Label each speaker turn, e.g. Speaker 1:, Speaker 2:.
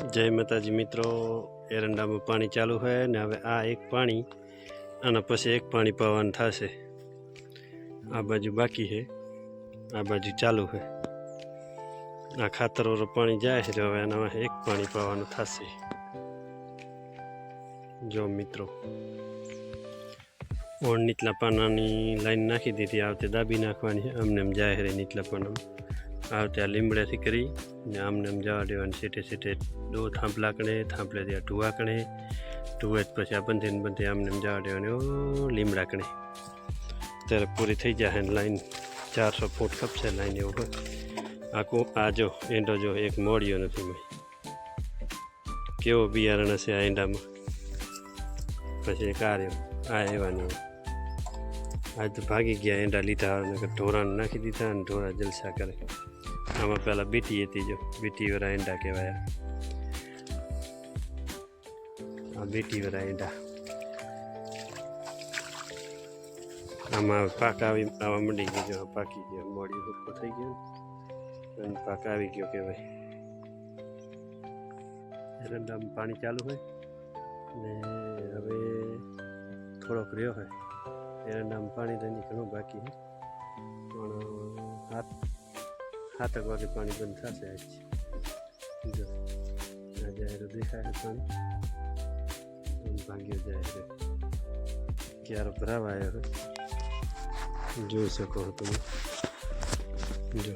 Speaker 1: જય માતાજી મિત્રો, એરંડામાં પાણી ચાલુ છે ને હવે આ એક પાણી આના પછી એક પાણી પાવાનું થશે। આ બાજુ બાકી છે, આ બાજુ ચાલુ છે। આ ખાતરવાળું પાણી જાય છે, હવે આના એક પાણી પાવાનું થશે। જો મિત્રો, ઓણ નીચલા પાનાની લાઈન નાખી દીધી, આવતે દાબી નાખવાની છે। આમને એમ જાય છે નીચલા પાનામાં, આવતે આ લીમડાથી કરી ને આમને એમ જવા દેવાની। સેટે સેટે દો થાંભલા કણે, થાંભલે ત્યાં ઢુવા કણે, ઢુવે પછી આ બંધીને બંધી આમને એમ જવા દેવાની ઓ લીમડા કણે। ત્યારે પૂરી થઈ જાય લાઈન, 400 ફૂટ ખપશે લાઈન એવું હોય। આખું આ જો એંડો જો એક મોડ્યો નથી મેં, કેવો બિયારણ હશે આ એંડામાં। પછી એક આ રહ્યો, આ એવાની આજ તો ભાગી ગયા એંડા લીધા, ઢોરાને નાખી દીધા અને ઢોરા જલસા કરે। આમાં પહેલાં બીટી હતી, જો બીટીવાળા એંડા કહેવાય। આ બીટીવાળા એંડા, આમાં પાક આવવા માંડી ગયો, જો પાકી ગયો, મોડી હુક્કો થઈ ગયો અને પાક આવી ગયો કહેવાય। એરંડામાં પાણી ચાલુ હોય ને હવે થોડોક રહ્યો હોય। એરંડામાં પાણી તો ઘણું બાકી છે, પણ 7 વાગે પાણી બંધ થશે આજ। જો આ જાય દેખાય પાણી ભાગ્યો જાય છે, ક્યારે ભરાવા આવ્યો જોઈ શકો તમે। જો